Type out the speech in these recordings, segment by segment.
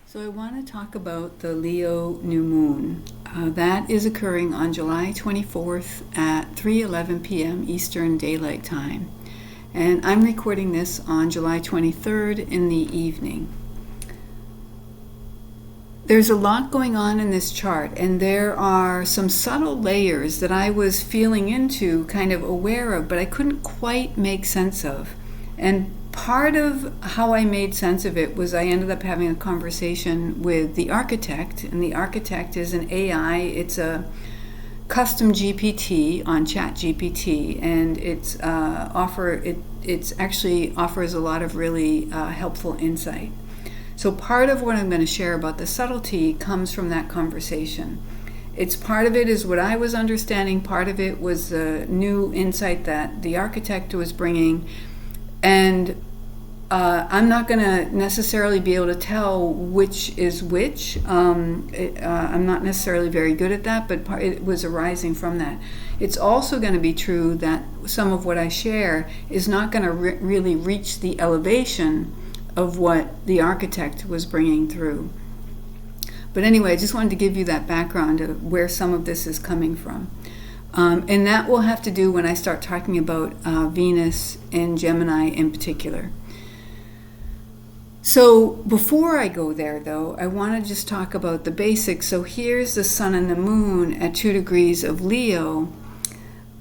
So I want to talk about the Leo new moon. That is occurring on July 24th at 3:11 p.m. Eastern Daylight Time. And I'm recording this on July 23rd in the evening. There's a lot going on in this chart, and there are some subtle layers that I was feeling into, kind of aware of, but I couldn't quite make sense of. And part of how I made sense of it was I ended up having a conversation with the architect, and the architect is an AI. It's a custom GPT on ChatGPT, and it's actually offers a lot of really helpful insight. So part of what I'm going to share about the subtlety comes from that conversation. Part of it is what I was understanding, part of it was the new insight that the architect was bringing, and I'm not going to necessarily be able to tell which is which. I'm not necessarily very good at that, but it was arising from that. It's also going to be true that some of what I share is not going to really reach the elevation of what the architect was bringing through. But anyway, I just wanted to give you that background of where some of this is coming from. And that will have to do when I start talking about Venus and Gemini in particular. So before I go there, though, I want to just talk about the basics. So here's the sun and the moon at 2 degrees of Leo.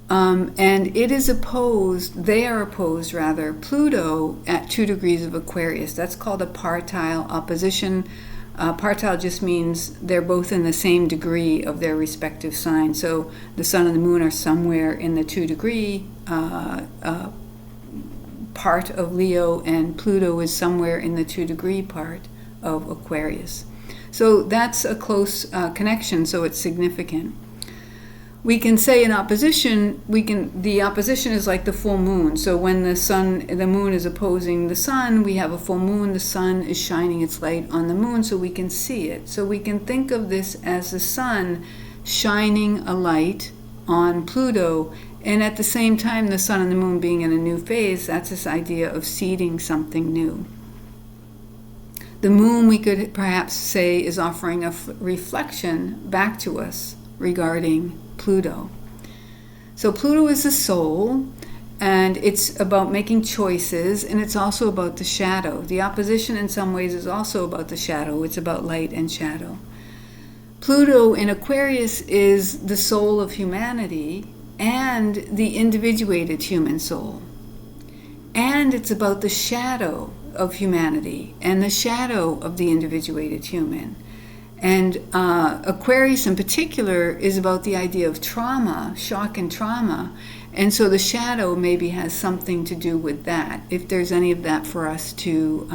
And they are opposed, Pluto at 2 degrees of Aquarius. That's called a partile opposition. Partile just means they're both in the same degree of their respective sign. So the sun and the moon are somewhere in the 2 degree part of Leo, and Pluto is somewhere in the 2 degree part of Aquarius. So that's a close connection, so it's significant. We can say in opposition, the opposition is like the full moon. So when the moon is opposing the sun, we have a full moon. The sun is shining its light on the moon so we can see it. So we can think of this as the sun shining a light on Pluto, and at the same time the sun and the moon being in a new phase. That's this idea of seeding something new. The moon, we could perhaps say, is offering a reflection back to us regarding Pluto. So Pluto is the soul, and it's about making choices, and it's also about the shadow. The opposition in some ways is also about the shadow. It's about light and shadow. Pluto in Aquarius is the soul of humanity and the individuated human soul. And it's about the shadow of humanity and the shadow of the individuated human. And Aquarius in particular is about the idea of trauma, shock and trauma. And so the shadow maybe has something to do with that, if there's any of that for us to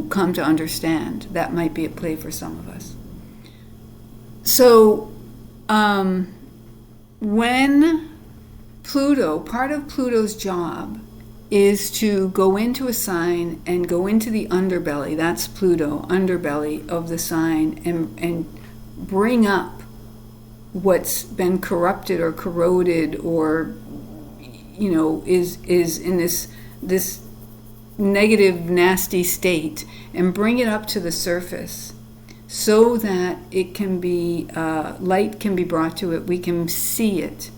come to understand. That might be at play for some of us. So when part of Pluto's job is to go into a sign and go into the underbelly, that's Pluto, underbelly of the sign, and bring up what's been corrupted or corroded or, is in this negative, nasty state, and bring it up to the surface so that it can be, light can be brought to it, we can see it.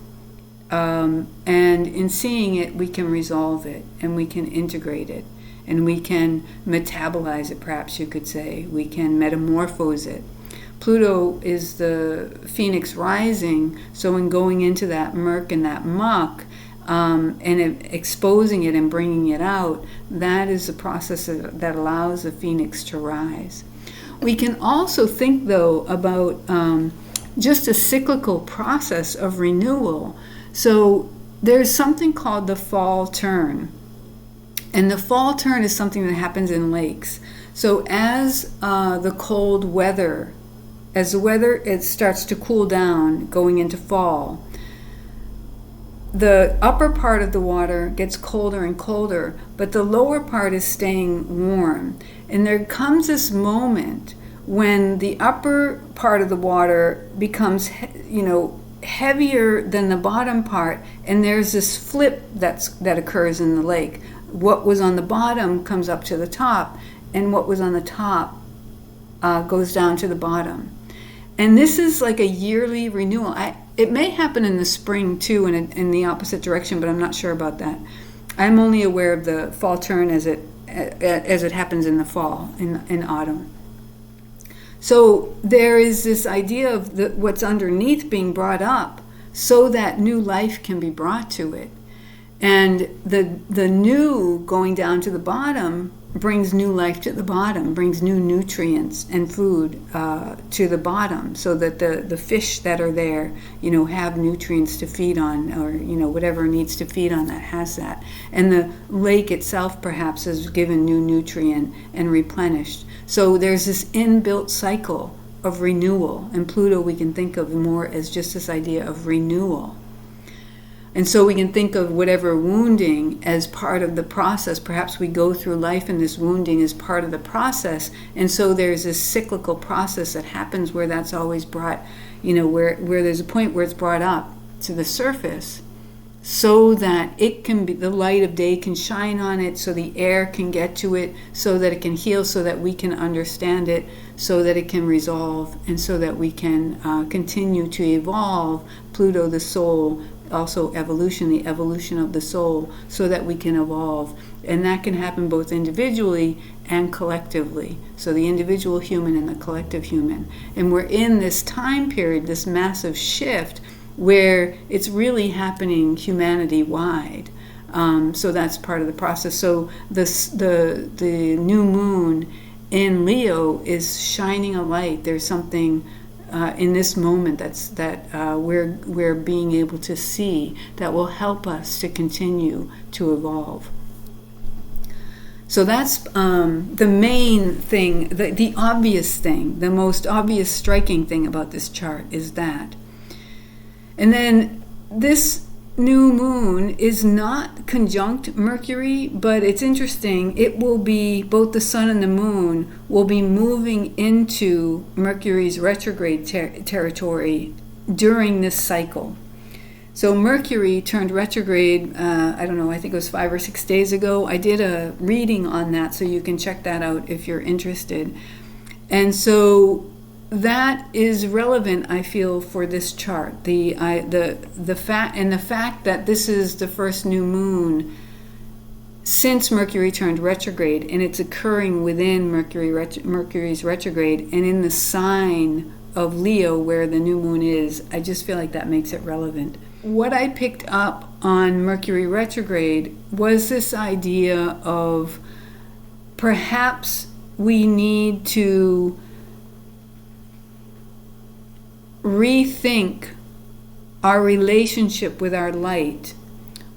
And in seeing it, we can resolve it, and we can integrate it, and we can metabolize it, perhaps you could say. We can metamorphose it. Pluto is the phoenix rising, so in going into that murk and that muck, and exposing it and bringing it out, that is the process that allows the phoenix to rise. We can also think, though, about just a cyclical process of renewal. So there's something called the fall turn. And the fall turn is something that happens in lakes. So as the weather it starts to cool down going into fall, the upper part of the water gets colder and colder, but the lower part is staying warm. And there comes this moment when the upper part of the water becomes, heavier than the bottom part, and there's this flip that occurs in the lake. What was on the bottom comes up to the top, and what was on the top goes down to the bottom. And this is like a yearly renewal. It may happen in the spring too, in the opposite direction, but I'm not sure about that. I'm only aware of the fall turn as it happens in the fall, in autumn. So there is this idea of what's underneath being brought up, so that new life can be brought to it. And the new going down to the bottom brings new life to the bottom, brings new nutrients and food to the bottom, so that the fish that are there, have nutrients to feed on, or, whatever needs to feed on that has that. And the lake itself perhaps is given new nutrient and replenished. So there's this inbuilt cycle of renewal. And Pluto we can think of more as just this idea of renewal. And so we can think of whatever wounding as part of the process. Perhaps we go through life and this wounding is part of the process. And so there's this cyclical process that happens where that's always brought, where there's a point where it's brought up to the surface, so that it can be, the light of day can shine on it, so the air can get to it, so that it can heal, so that we can understand it, so that it can resolve, and so that we can continue to evolve. Pluto, the soul, also evolution, the evolution of the soul, so that we can evolve. And that can happen both individually and collectively. So the individual human and the collective human. And we're in this time period, this massive shift, where it's really happening humanity-wide. So that's part of the process. So the new moon in Leo is shining a light. There's something in this moment that we're being able to see that will help us to continue to evolve. So that's the main thing, the obvious thing, the most obvious striking thing about this chart is that. And then this new moon is not conjunct Mercury, but it's interesting. It will be, both the sun and the moon will be moving into Mercury's retrograde territory during this cycle. So Mercury turned retrograde, I think it was 5 or 6 days ago. I did a reading on that, so you can check that out if you're interested. And so that is relevant, I feel, for this chart. The fact that this is the first new moon since Mercury turned retrograde, and it's occurring within Mercury's retrograde and in the sign of Leo where the new moon is. I just feel like that makes it relevant. What I picked up on Mercury retrograde was this idea of perhaps we need to rethink our relationship with our light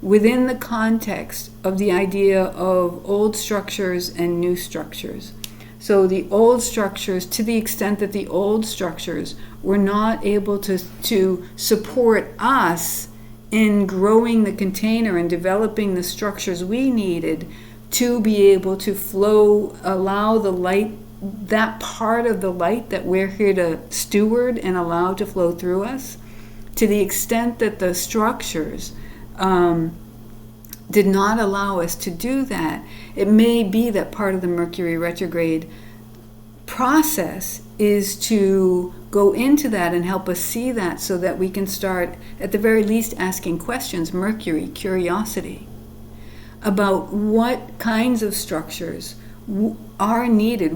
within the context of the idea of old structures and new structures. So the old structures, to the extent that the old structures were not able to support us in growing the container and developing the structures we needed to be able to flow, allow the light, that part of the light that we're here to steward and allow to flow through us, to the extent that the structures did not allow us to do that, it may be that part of the Mercury retrograde process is to go into that and help us see that, so that we can start, at the very least, asking questions, Mercury, curiosity, about what kinds of structures are needed,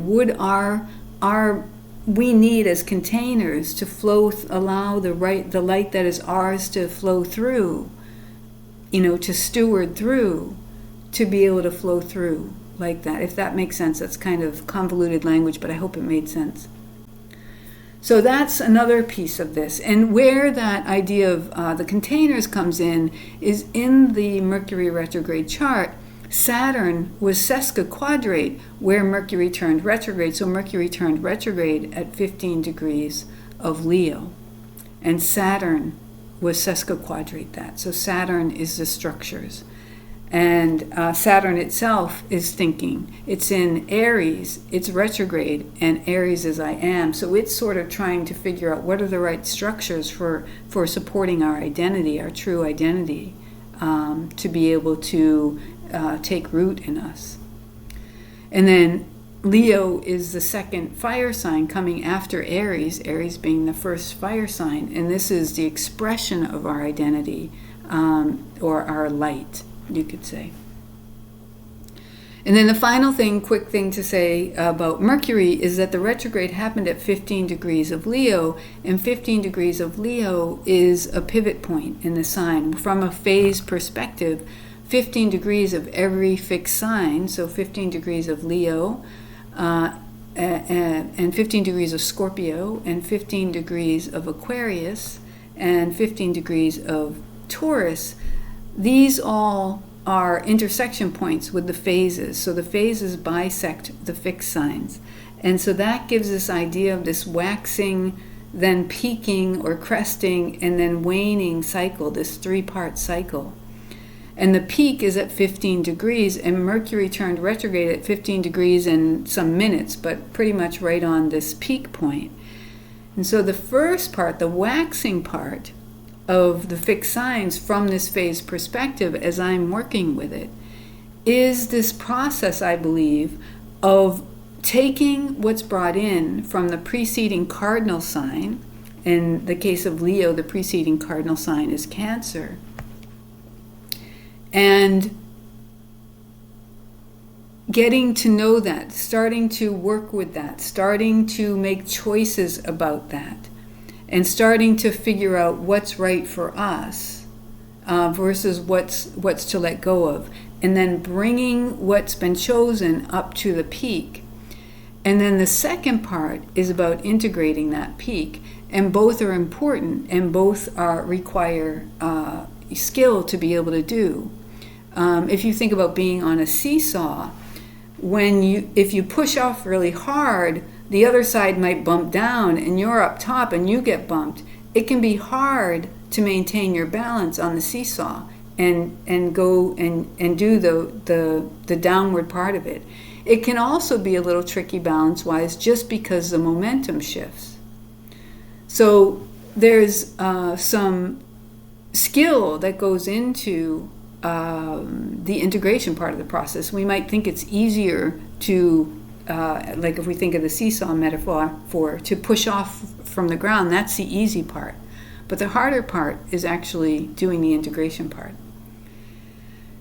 we need as containers to flow, allow the light that is ours to flow through, to steward through, to be able to flow through like that. If that makes sense, that's kind of convoluted language, but I hope it made sense. So that's another piece of this. And where that idea of the containers comes in is in the Mercury retrograde chart. Saturn was sesquiquadrate where Mercury turned retrograde. So Mercury turned retrograde at 15 degrees of Leo. And Saturn was sesquiquadrate that. So Saturn is the structures. And Saturn itself is thinking. It's in Aries, it's retrograde, and Aries is I am. So it's sort of trying to figure out what are the right structures for supporting our identity, our true identity, to be able to take root in us. And then Leo is the second fire sign coming after Aries, Aries being the first fire sign, and this is the expression of our identity, or our light, you could say. And then the final quick thing to say about Mercury is that the retrograde happened at 15 degrees of Leo, and 15 degrees of Leo is a pivot point in the sign. From a phase perspective, 15 degrees of every fixed sign, so 15 degrees of Leo, and 15 degrees of Scorpio, and 15 degrees of Aquarius, and 15 degrees of Taurus, these all are intersection points with the phases. So the phases bisect the fixed signs. And so that gives this idea of this waxing, then peaking or cresting, and then waning cycle, this 3-part cycle. And the peak is at 15 degrees, and Mercury turned retrograde at 15 degrees in some minutes, but pretty much right on this peak point. And so the first part, the waxing part, of the fixed signs from this phase perspective as I'm working with it is this process, I believe, of taking what's brought in from the preceding cardinal sign. In the case of Leo, the preceding cardinal sign is Cancer. And getting to know that, starting to work with that, starting to make choices about that, and starting to figure out what's right for us versus what's to let go of, and then bringing what's been chosen up to the peak. And then the second part is about integrating that peak, and both are important, and both require skill to be able to do. If you think about being on a seesaw, if you push off really hard, the other side might bump down and you're up top and you get bumped. It can be hard to maintain your balance on the seesaw and go and do the downward part of it. It can also be a little tricky balance-wise just because the momentum shifts. So there's some skill that goes into the integration part of the process. We might think it's easier to like if we think of the seesaw metaphor, to push off from the ground, that's the easy part. But the harder part is actually doing the integration part.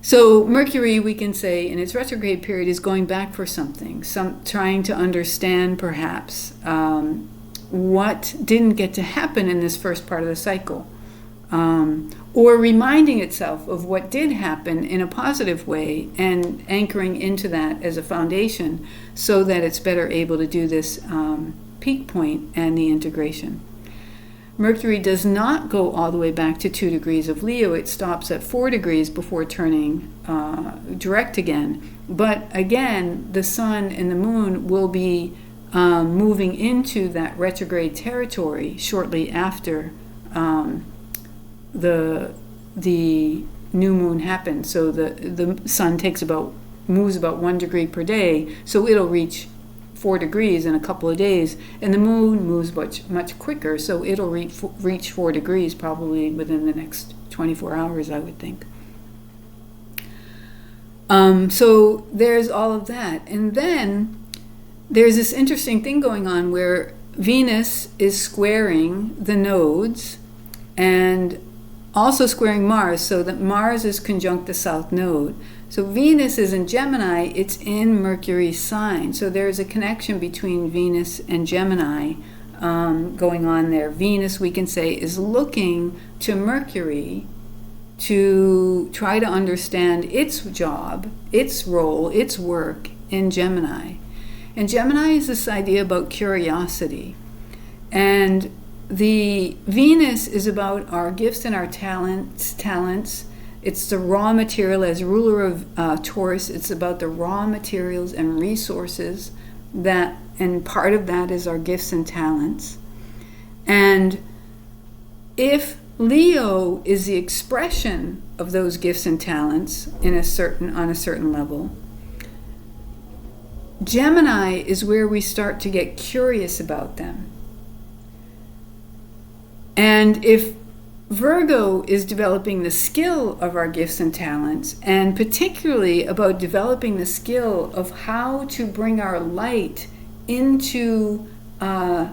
So Mercury, we can say, in its retrograde period is going back for something, trying to understand perhaps what didn't get to happen in this first part of the cycle. Or reminding itself of what did happen in a positive way and anchoring into that as a foundation so that it's better able to do this peak point and the integration. Mercury does not go all the way back to 2 degrees of Leo. It stops at 4 degrees before turning direct again. But again, the sun and the moon will be moving into that retrograde territory shortly after the new moon happens. So the sun moves about 1 degree per day, so it'll reach 4 degrees in a couple of days, and the moon moves much quicker, so it'll reach 4 degrees probably within the next 24 hours, I would think. So there's all of that, and then there's this interesting thing going on where Venus is squaring the nodes and also squaring Mars, so that Mars is conjunct the south node. So Venus is in Gemini, it's in Mercury's sign. So there's a connection between Venus and Gemini going on there. Venus, we can say, is looking to Mercury to try to understand its job, its role, its work in Gemini. And Gemini is this idea about curiosity. And the Venus is about our gifts and our talents. It's the raw material. As ruler of Taurus, it's about the raw materials and resources and part of that is our gifts and talents. And if Leo is the expression of those gifts and talents on a certain level, Gemini is where we start to get curious about them. And if Virgo is developing the skill of our gifts and talents, and particularly about developing the skill of how to bring our light into the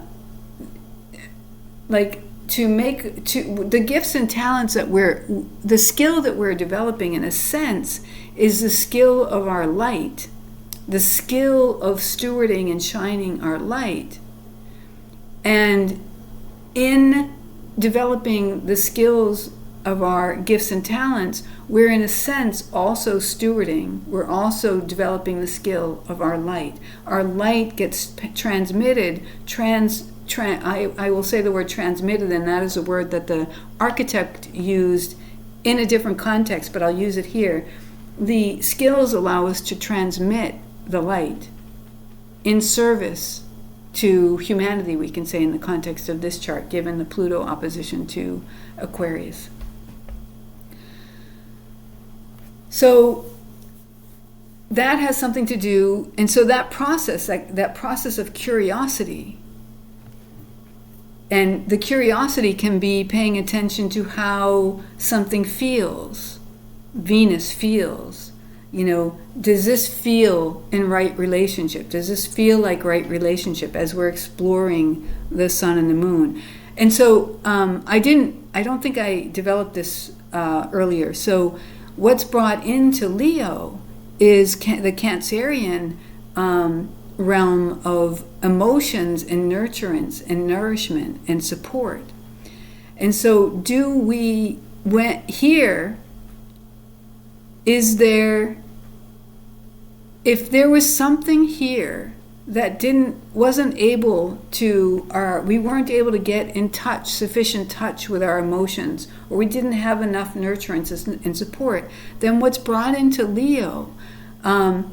gifts and talents the skill that we're developing, in a sense, is the skill of our light, the skill of stewarding and shining our light. And in developing the skills of our gifts and talents, we're in a sense also stewarding. We're also developing the skill of our light. Our light gets transmitted, I will say the word transmitted, and that is a word that the architect used in a different context, but I'll use it here. The skills allow us to transmit the light in service to humanity, we can say, in the context of this chart, given the Pluto opposition to Aquarius. So that has something to do, and so that process of curiosity, and the curiosity can be paying attention to how something feels. Venus feels. Does this feel in right relationship? Does this feel like right relationship as we're exploring the sun and the moon? And so I don't think I developed this earlier. So what's brought into Leo is the Cancerian realm of emotions and nurturance and nourishment and support. And so if there was something here that we weren't able to get in touch, sufficient touch with our emotions, or we didn't have enough nurturance and support, then what's brought into Leo,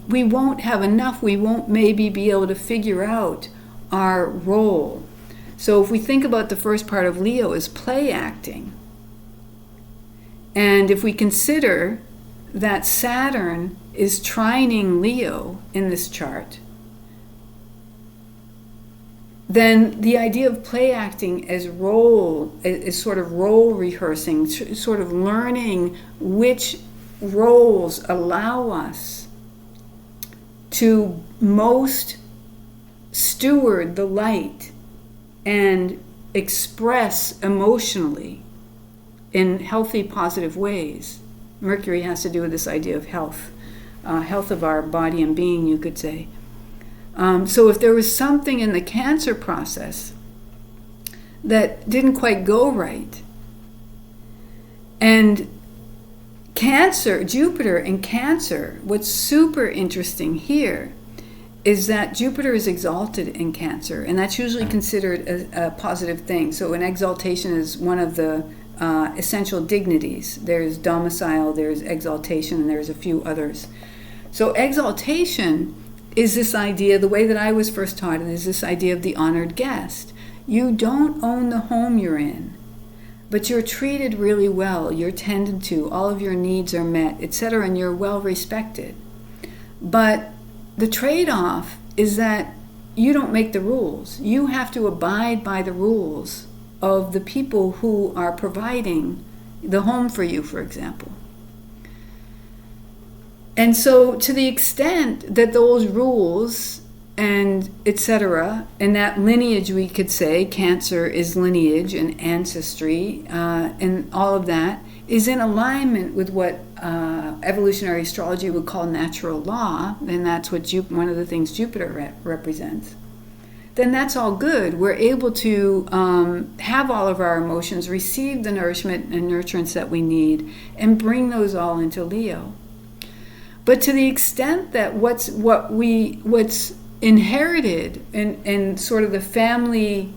we won't have enough. We won't maybe be able to figure out our role. So if we think about the first part of Leo as play acting, and if we consider that Saturn is trining Leo in this chart, then the idea of play acting as sort of role rehearsing, sort of learning which roles allow us to most steward the light and express emotionally in healthy, positive ways. Mercury has to do with this idea of health of our body and being, you could say. So if there was something in the Cancer process that didn't quite go right, and Jupiter in Cancer, what's super interesting here is that Jupiter is exalted in Cancer, and that's usually considered a positive thing. So an exaltation is one of the essential dignities. There's domicile, there's exaltation, and there's a few others. So exaltation is this idea, the way that I was first taught it, is this idea of the honored guest. You don't own the home you're in, but you're treated really well, you're tended to, all of your needs are met, etc., and you're well respected. But the trade-off is that you don't make the rules. You have to abide by the rules of the people who are providing the home for you, for example. And so to the extent that those rules and etc., and that lineage, we could say, Cancer is lineage and ancestry, and all of that is in alignment with what evolutionary astrology would call natural law, and that's what one of the things Jupiter represents, then that's all good. We're able to have all of our emotions, receive the nourishment and nurturance that we need, and bring those all into Leo. But to the extent that what's inherited in sort of the family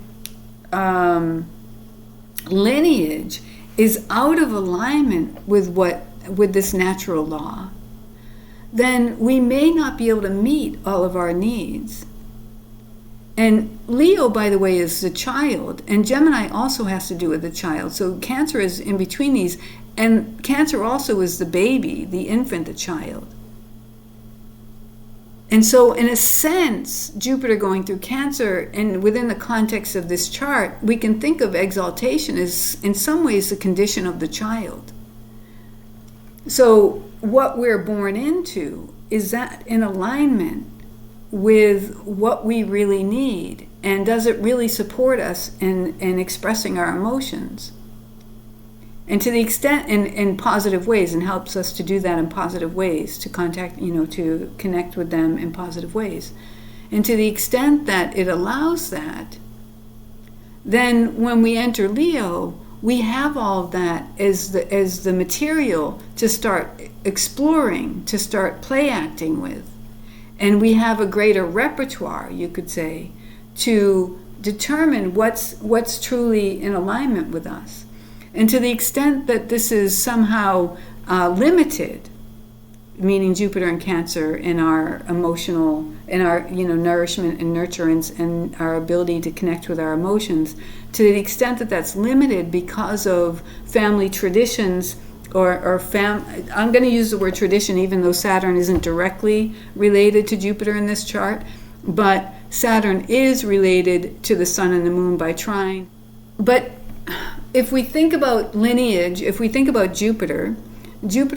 lineage is out of alignment with this natural law, then we may not be able to meet all of our needs. And Leo, by the way, is the child, and Gemini also has to do with the child. So Cancer is in between these, and Cancer also is the baby, the infant, the child. And so, in a sense, Jupiter going through Cancer, and within the context of this chart, we can think of exaltation as, in some ways, the condition of the child. So, what we're born into, is that in alignment with what we really need? And does it really support us in expressing our emotions? And to the extent, in positive ways, and helps us to do that in positive ways, to to connect with them in positive ways. And to the extent that it allows that, then when we enter Leo, we have all of that as the material to start exploring, to start play acting with. And we have a greater repertoire, you could say, to determine what's truly in alignment with us. And to the extent that this is somehow limited, meaning Jupiter and Cancer, in our emotional, in our nourishment and nurturance and our ability to connect with our emotions, to the extent that that's limited because of family traditions I'm going to use the word tradition, even though Saturn isn't directly related to Jupiter in this chart, but Saturn is related to the Sun and the Moon by trine. But if we think about lineage, if we think about Jupiter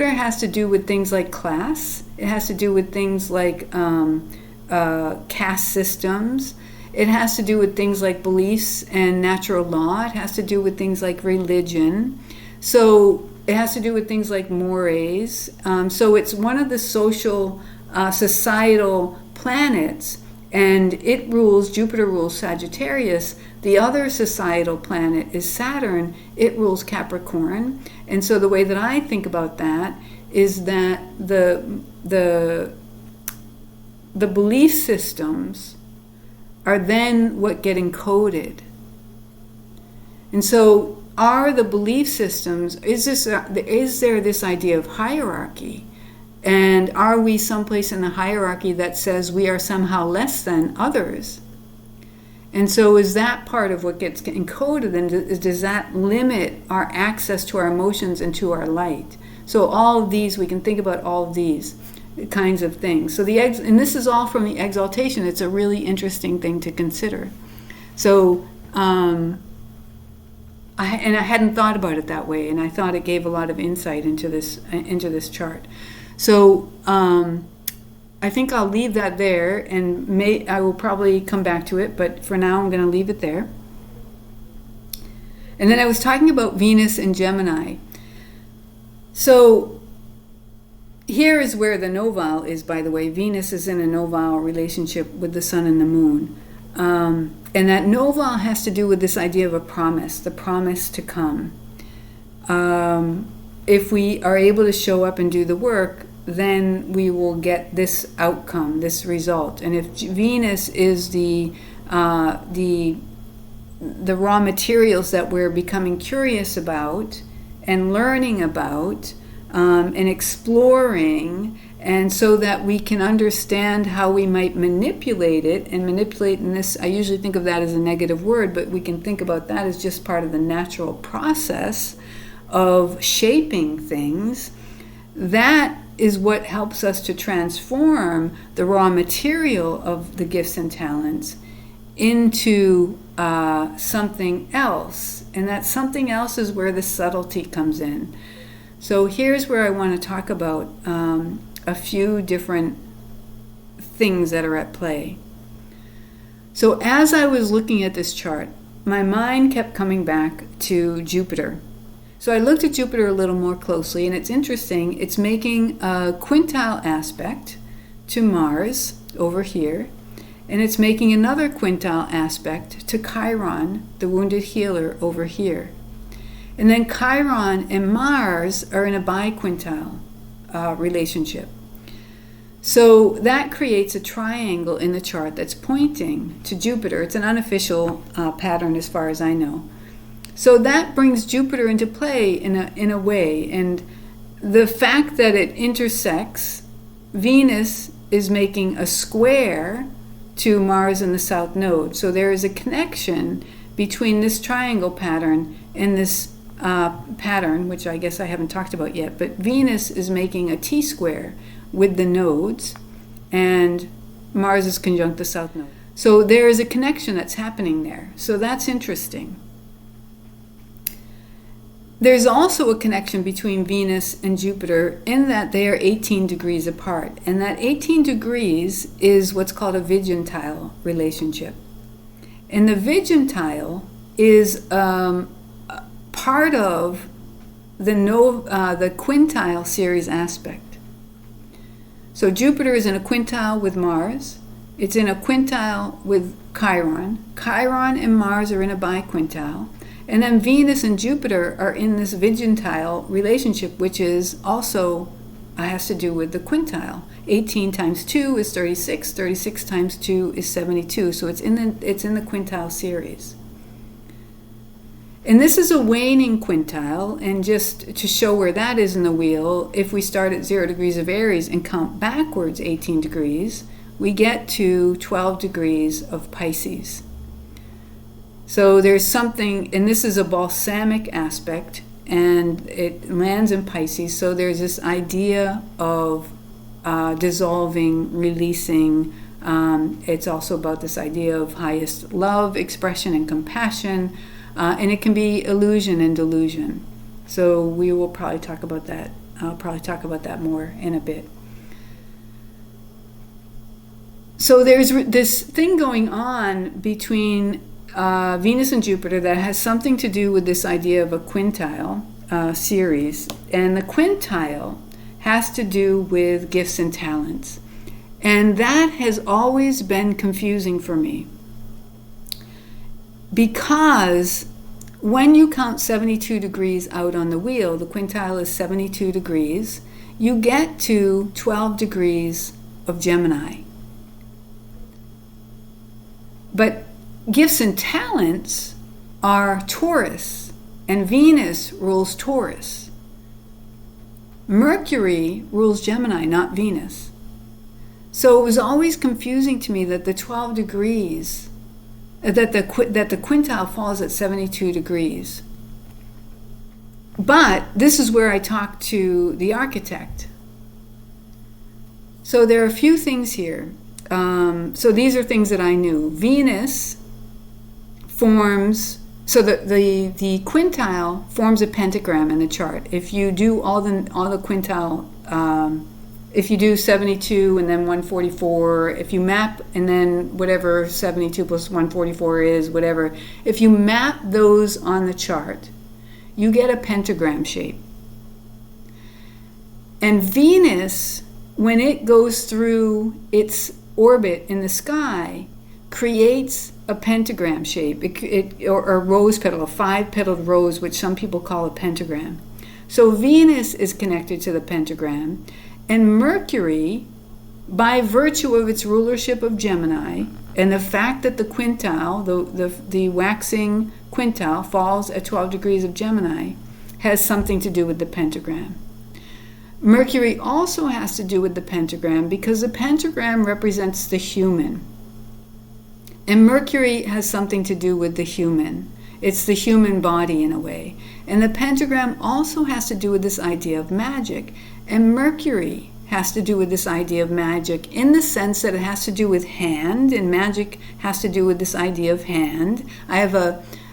has to do with things like class. It has to do with things like caste systems. It has to do with things like beliefs and natural law. It has to do with things like religion. So it has to do with things like mores. So it's one of the social, societal planets, and Jupiter rules Sagittarius. The other societal planet is Saturn. It rules Capricorn. And so the way that I think about that is that the belief systems are then what get encoded. And so are the belief systems, is there this idea of hierarchy? And are we someplace in the hierarchy that says we are somehow less than others? And so is that part of what gets encoded, and does that limit our access to our emotions and to our light? So all of these, we can think about all of these kinds of things. So and this is all from the exaltation. It's a really interesting thing to consider. So I hadn't thought about it that way, and I thought it gave a lot of insight into this chart. So I think I'll leave that there, and I will probably come back to it, but for now I'm going to leave it there. And then I was talking about Venus and Gemini. So here is where the novale is, by the way. Venus is in a novale relationship with the Sun and the Moon. And that novale has to do with this idea of a promise, the promise to come. If we are able to show up and do the work, then we will get this outcome, this result. And if Venus is the raw materials that we're becoming curious about and learning about and exploring, and so that we can understand how we might manipulate it, and manipulate in this, I usually think of that as a negative word, but we can think about that as just part of the natural process of shaping things. That is what helps us to transform the raw material of the gifts and talents into something else. And that something else is where the subtlety comes in. So here's where I want to talk about a few different things that are at play. So as I was looking at this chart, my mind kept coming back to Jupiter. So I looked at Jupiter a little more closely, and it's interesting. It's making a quintile aspect to Mars over here, and it's making another quintile aspect to Chiron, the wounded healer, over here. And then Chiron and Mars are in a biquintile relationship. So that creates a triangle in the chart that's pointing to Jupiter. It's an unofficial pattern as far as I know. So that brings Jupiter into play in a way. And the fact that it intersects, Venus is making a square to Mars in the south node. So there is a connection between this triangle pattern and this pattern, which I guess I haven't talked about yet. But Venus is making a T-square with the nodes, and Mars is conjunct the south node. So there is a connection that's happening there. So that's interesting. There's also a connection between Venus and Jupiter in that they are 18 degrees apart. And that 18 degrees is what's called a vigentile relationship. And the vigentile is part of the quintile series aspect. So Jupiter is in a quintile with Mars. It's in a quintile with Chiron. Chiron and Mars are in a biquintile. And then Venus and Jupiter are in this vigentile relationship, which is also has to do with the quintile. 18 times 2 is 36. 36 times 2 is 72. So it's in the quintile series. And this is a waning quintile, and just to show where that is in the wheel, if we start at 0 degrees of Aries and count backwards 18 degrees, we get to 12 degrees of Pisces. So there's something, and this is a balsamic aspect, and it lands in Pisces, so there's this idea of dissolving, releasing. It's also about this idea of highest love, expression, and compassion. And it can be illusion and delusion. So we will probably talk about that. I'll probably talk about that more in a bit. So there's this thing going on between Venus and Jupiter that has something to do with this idea of a quintile series. And the quintile has to do with gifts and talents. And that has always been confusing for me. Because when you count 72 degrees out on the wheel, the quintile is 72 degrees, you get to 12 degrees of Gemini. But gifts and talents are Taurus, and Venus rules Taurus. Mercury rules Gemini, not Venus. So it was always confusing to me that the 12 degrees that the quintile falls at 72 degrees. But this is where I talk to the architect. So there are a few things here. So these are things that I knew. Venus forms, so the quintile forms a pentagram in the chart. If you do all the quintile, if you do 72 and then 144, if you map, and then whatever 72 plus 144 is, whatever, if you map those on the chart, you get a pentagram shape. And Venus, when it goes through its orbit in the sky, creates a pentagram shape, or a rose petal, a 5-petaled rose, which some people call a pentagram. So Venus is connected to the pentagram. And Mercury, by virtue of its rulership of Gemini, and the fact that the quintile, the waxing quintile, falls at 12 degrees of Gemini, has something to do with the pentagram. Mercury also has to do with the pentagram because the pentagram represents the human. And Mercury has something to do with the human. It's the human body in a way. And the pentagram also has to do with this idea of magic. And Mercury has to do with this idea of magic in the sense that it has to do with hand, and magic has to do with this idea of hand. I have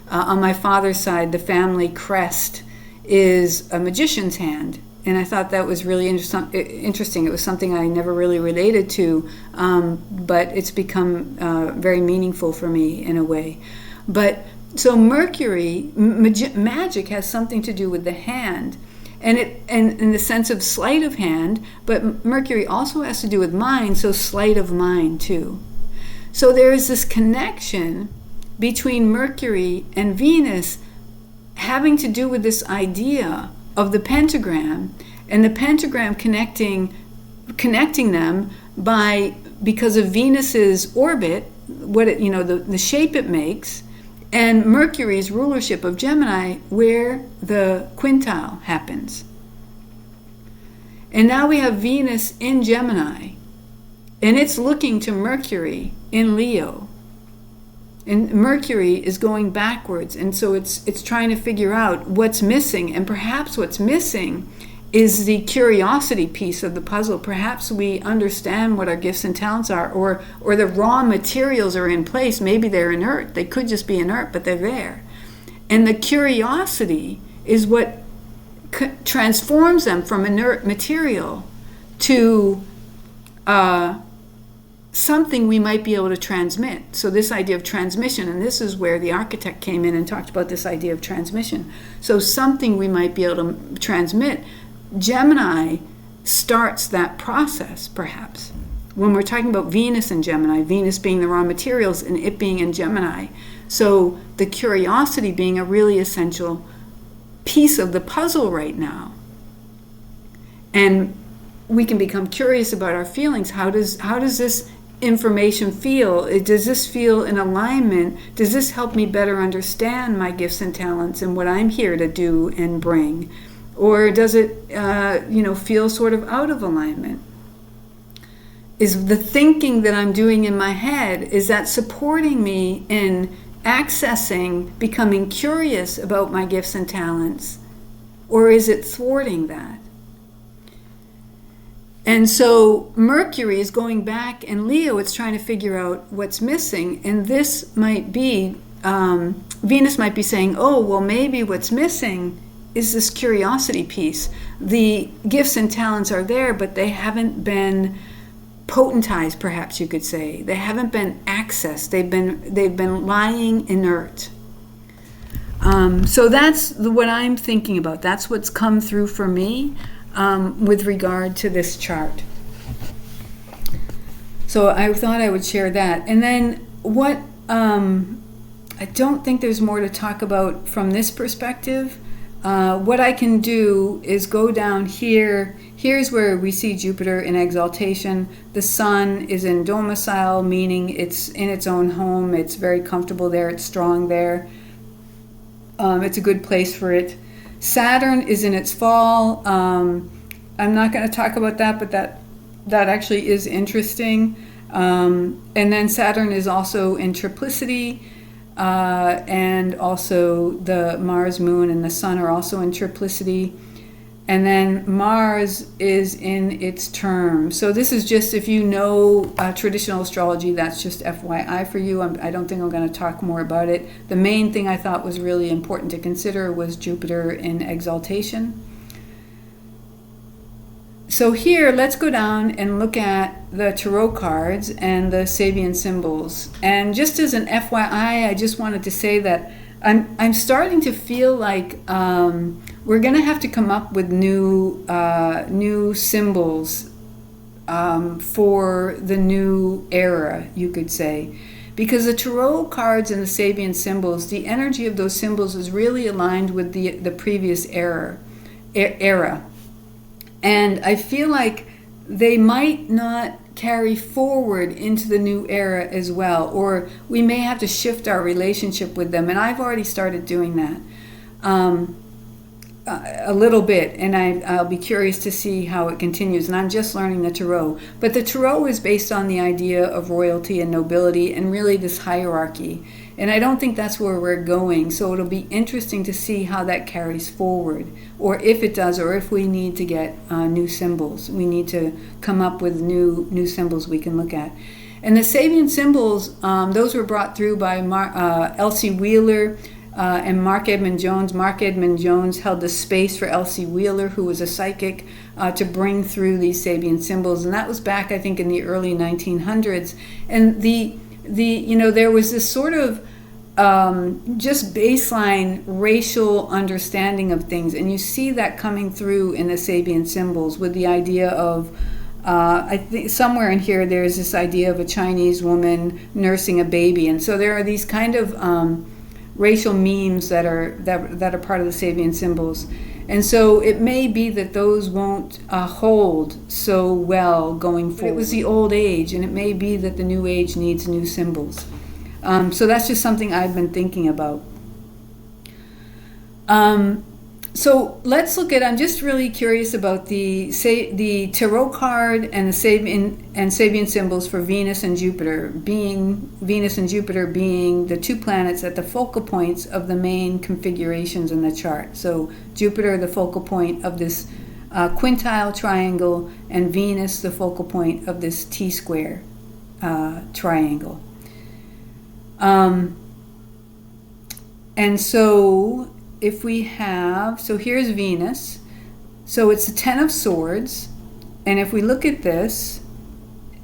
on my father's side, the family crest is a magician's hand. And I thought that was really interesting. It was something I never really related to, but it's become very meaningful for me in a way. But so Mercury, magic has something to do with the hand, and in the sense of sleight of hand, but Mercury also has to do with mind, so sleight of mind too. So there is this connection between Mercury and Venus having to do with this idea of the pentagram, and the pentagram connecting them because of Venus's orbit, the shape it makes, and Mercury's rulership of Gemini, where the quintile happens. And now we have Venus in Gemini, and it's looking to Mercury in Leo. And Mercury is going backwards, and so it's trying to figure out what's missing, and perhaps what's missing is the curiosity piece of the puzzle. Perhaps we understand what our gifts and talents are, or the raw materials are in place. Maybe they're inert. They could just be inert, but they're there. And the curiosity is what transforms them from inert material to something we might be able to transmit. So this idea of transmission, and this is where the architect came in and talked about this idea of transmission. So something we might be able to transmit. Gemini starts that process, perhaps. When we're talking about Venus and Gemini, Venus being the raw materials and it being in Gemini. So the curiosity being a really essential piece of the puzzle right now. And we can become curious about our feelings. How does this information feel? Does this feel in alignment? Does this help me better understand my gifts and talents and what I'm here to do and bring? Or does it feel sort of out of alignment? Is the thinking that I'm doing in my head, is that supporting me in accessing, becoming curious about my gifts and talents? Or is it thwarting that? And so Mercury is going back, and Leo, it's trying to figure out what's missing. And this might be, Venus might be saying, oh, well, maybe what's missing is this curiosity piece. The gifts and talents are there, but they haven't been potentized, perhaps you could say. They haven't been accessed. They've been lying inert. So that's what I'm thinking about. That's what's come through for me with regard to this chart. So I thought I would share that. And then what I don't think there's more to talk about from this perspective. What I can do is go down here. Here's where we see Jupiter in exaltation. The Sun is in domicile, meaning it's in its own home. It's very comfortable there. It's strong there. It's a good place for it. Saturn is in its fall. I'm not going to talk about that, but that actually is interesting. And then Saturn is also in triplicity. And also the Mars, Moon, and the Sun are also in triplicity. And then Mars is in its term. So this is just, if you know traditional astrology, that's just FYI for you. I don't think I'm going to talk more about it. The main thing I thought was really important to consider was Jupiter in exaltation. So here, let's go down and look at the tarot cards and the Sabian symbols. And just as an FYI, I just wanted to say that I'm starting to feel like we're going to have to come up with new symbols for the new era, you could say. Because the tarot cards and the Sabian symbols, the energy of those symbols is really aligned with the previous era. And I feel like they might not carry forward into the new era as well, or we may have to shift our relationship with them. And I've already started doing that a little bit, and I'll be curious to see how it continues. And I'm just learning the tarot. But the tarot is based on the idea of royalty and nobility and really this hierarchy. And I don't think that's where we're going. So it'll be interesting to see how that carries forward, or if it does, or if we need to get new symbols. We need to come up with new symbols we can look at. And the Sabian symbols, those were brought through by Elsie Wheeler and Mark Edmund Jones. Mark Edmund Jones held the space for Elsie Wheeler, who was a psychic, to bring through these Sabian symbols. And that was back, I think, in the early 1900s. And there was this sort of just baseline racial understanding of things, and you see that coming through in the Sabian symbols with the idea of I think somewhere in here there's this idea of a Chinese woman nursing a baby, and so there are these kind of racial memes that are part of the Sabian symbols. And so it may be that those won't hold so well going forward. It was the old age, and it may be that the new age needs new symbols. So that's just something I've been thinking about. So let's look at, I'm just really curious about the tarot card and the Sabian symbols for Venus and Jupiter being the two planets at the focal points of the main configurations in the chart. So Jupiter, the focal point of this quintile triangle, and Venus the focal point of this T-square triangle. And so if we have, so here's Venus. So it's the 10 of Swords. And if we look at this,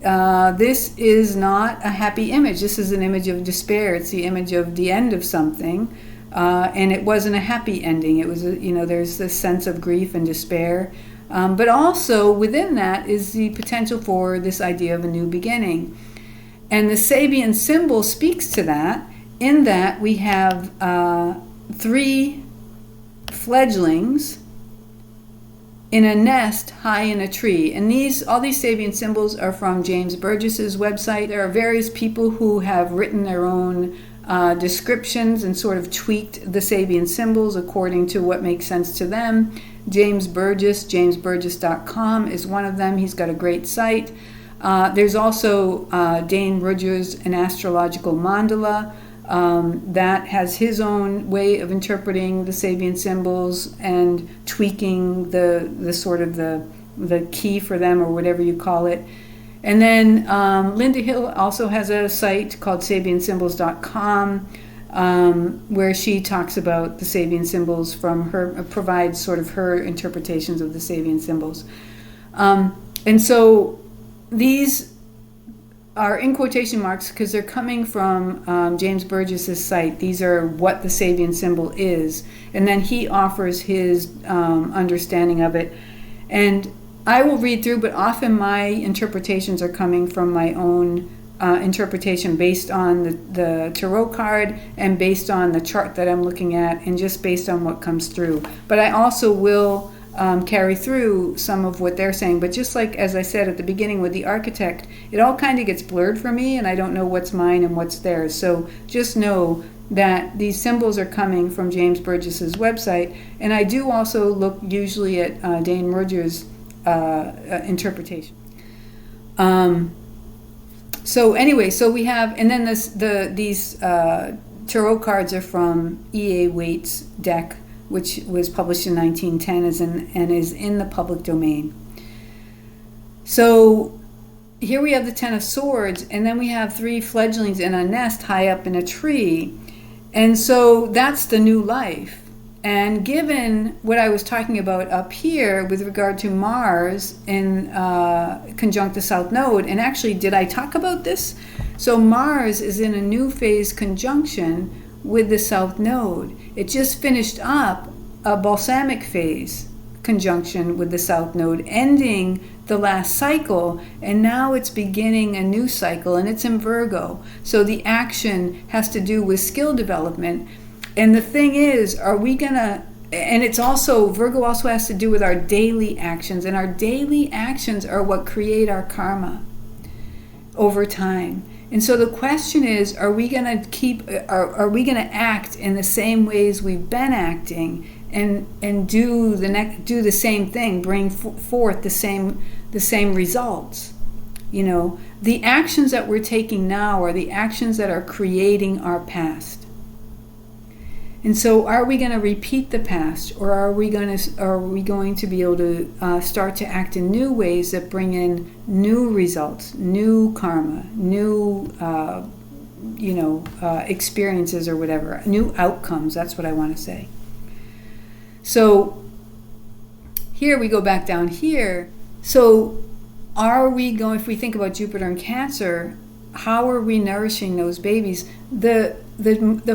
this is not a happy image. This is an image of despair. It's the image of the end of something. And it wasn't a happy ending. It was, there's this sense of grief and despair. But also within that is the potential for this idea of a new beginning. And the Sabian symbol speaks to that, in that we have 3 fledglings in a nest high in a tree. And all these Sabian symbols are from James Burgess's website. There are various people who have written their own descriptions and sort of tweaked the Sabian symbols according to what makes sense to them. James Burgess, jamesburgess.com is one of them. He's got a great site. There's also Dane Rudger's An Astrological Mandala that has his own way of interpreting the Sabian symbols and tweaking the sort of the key for them, or whatever you call it. And then Linda Hill also has a site called sabiansymbols.com where she talks about the Sabian symbols from her, provides sort of her interpretations of the Sabian symbols. And so these are in quotation marks because they're coming from James Burgess's site. These are what the Sabian symbol is. And then he offers his understanding of it. And I will read through, but often my interpretations are coming from my own interpretation based on the tarot card and based on the chart that I'm looking at and just based on what comes through. But I also will carry through some of what they're saying. But just like, as I said at the beginning with the architect, it all kind of gets blurred for me and I don't know what's mine and what's theirs. So just know that these symbols are coming from James Burgess's website. And I do also look usually at Dane Rudger's interpretation. So anyway, so we have, and then these tarot cards are from E.A. Waite's deck, which was published in 1910 and is in the public domain. So here we have the 10 of Swords, and then we have 3 fledglings in a nest high up in a tree. And so that's the new life. And given what I was talking about up here with regard to Mars in conjunct the South Node, and actually, did I talk about this? So Mars is in a new phase conjunction with the South Node. It just finished up a balsamic phase conjunction with the South Node, ending the last cycle, and now it's beginning a new cycle, and it's in Virgo. So the action has to do with skill development. And the thing is, are we gonna, and it's also, Virgo also has to do with our daily actions, and our daily actions are what create our karma over time. And so the question is, are we gonna are we gonna act in the same ways we've been acting, and do the same thing, bring forth the same results? The actions that we're taking now are the actions that are creating our past. And so, are we going to repeat the past, or are we going to be able to start to act in new ways that bring in new results, new karma, new experiences or whatever, new outcomes? That's what I want to say. So here we go back down here. So are we going? If we think about Jupiter and Cancer, how are we nourishing those babies? The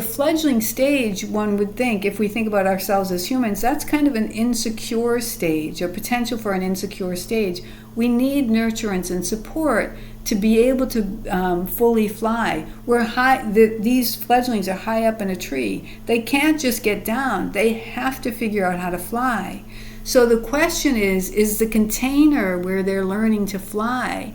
fledgling stage, one would think, if we think about ourselves as humans, that's kind of an insecure stage, or potential for an insecure stage. We need nurturance and support to be able to fully fly. These fledglings are high up in a tree. They can't just get down. They have to figure out how to fly. So the question is the container where they're learning to fly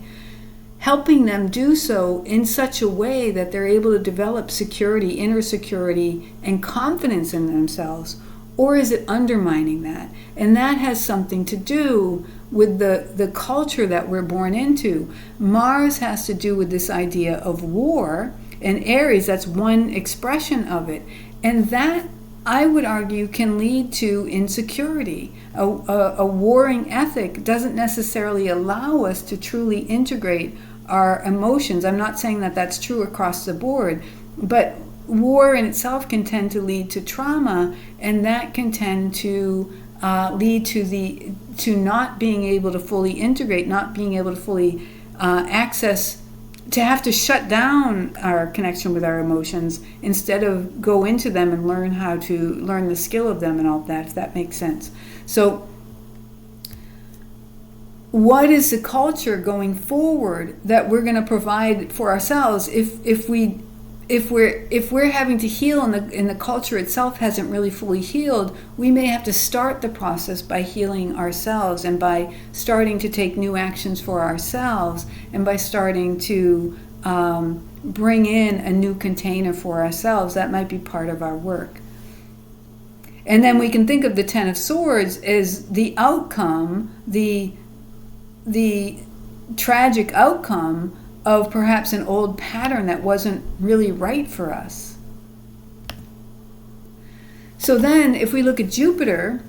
helping them do so in such a way that they're able to develop security, inner security, and confidence in themselves? Or is it undermining that? And that has something to do with the culture that we're born into. Mars has to do with this idea of war, and Aries, that's one expression of it. And that I would argue, can lead to insecurity. A warring ethic doesn't necessarily allow us to truly integrate our emotions. I'm not saying that that's true across the board, but war in itself can tend to lead to trauma, and that can tend to lead to not being able to fully integrate, not being able to fully access, to have to shut down our connection with our emotions instead of go into them and learn the skill of them and all that, if that makes sense. So what is the culture going forward that we're going to provide for ourselves if we're having to heal and the culture itself hasn't really fully healed? We may have to start the process by healing ourselves, and by starting to take new actions for ourselves, and by starting to bring in a new container for ourselves. That might be part of our work. And then we can think of the Ten of Swords as the outcome, the tragic outcome of perhaps an old pattern that wasn't really right for us. So then if we look at Jupiter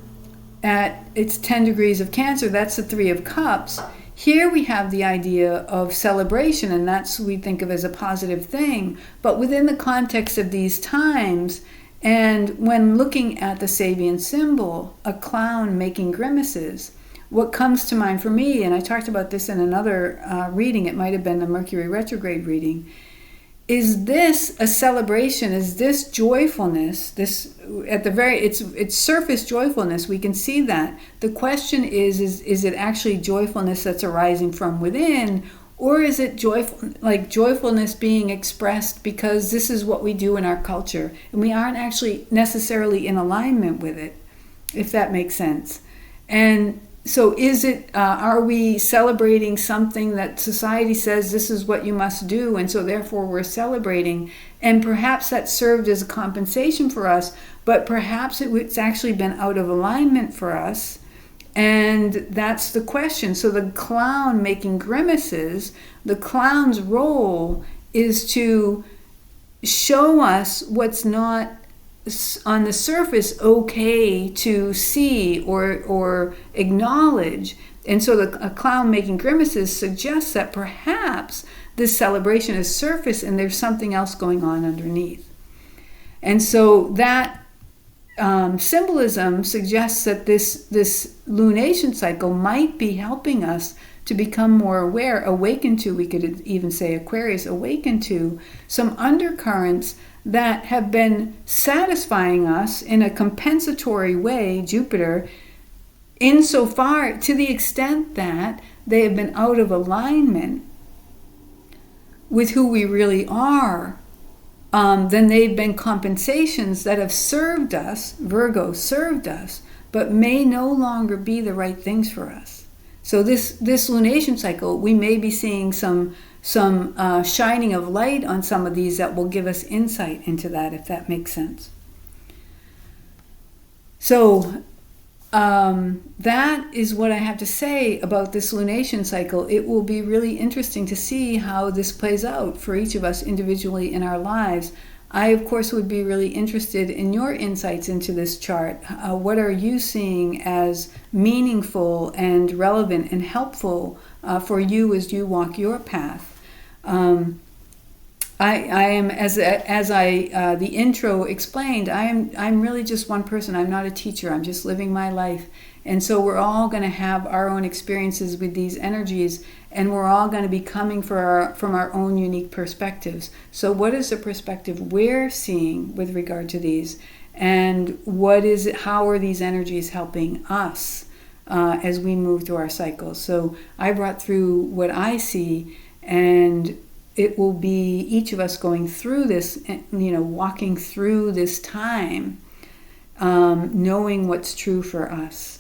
at its 10 degrees of Cancer, that's the Three of Cups. Here we have the idea of celebration, and that's we think of as a positive thing. But within the context of these times, and when looking at the Sabian symbol, a clown making grimaces, what comes to mind for me, and I talked about this in another reading, it might have been the Mercury retrograde reading, is this a celebration? Is this joyfulness? This at the very it's surface joyfulness. We can see that. The question is it actually joyfulness that's arising from within, or is it joyfulness being expressed because this is what we do in our culture, and we aren't actually necessarily in alignment with it, if that makes sense. And so are we celebrating something that society says this is what you must do, and so therefore we're celebrating, and perhaps that served as a compensation for us, but perhaps it's actually been out of alignment for us, and that's the question. So the clown making grimaces, the clown's role is to show us what's not on the surface okay to see or acknowledge. And so a clown making grimaces suggests that perhaps this celebration is surface and there's something else going on underneath. And so that symbolism suggests that this lunation cycle might be helping us to become more aware, awaken to, we could even say Aquarius, awaken to some undercurrents that have been satisfying us in a compensatory way, Jupiter, insofar to the extent that they have been out of alignment with who we really are. Then they've been compensations that have served us, Virgo served us, but may no longer be the right things for us. So this lunation cycle, we may be seeing some shining of light on some of these that will give us insight into that, if that makes sense. So that is what I have to say about this lunation cycle. It will be really interesting to see how this plays out for each of us individually in our lives. I, of course, would be really interested in your insights into this chart. What are you seeing as meaningful and relevant and helpful for you as you walk your path? I am, as the intro explained, I'm really just one person. I'm not a teacher. I'm just living my life. And so we're all going to have our own experiences with these energies, and we're all going to be coming from our own unique perspectives. So what is the perspective we're seeing with regard to these? And how are these energies helping us as we move through our cycles? So I brought through what I see, and it will be each of us going through this, walking through this time, knowing what's true for us.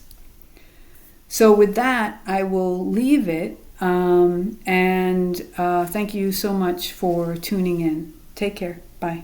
So with that, I will leave it, and thank you so much for tuning in. Take care. Bye.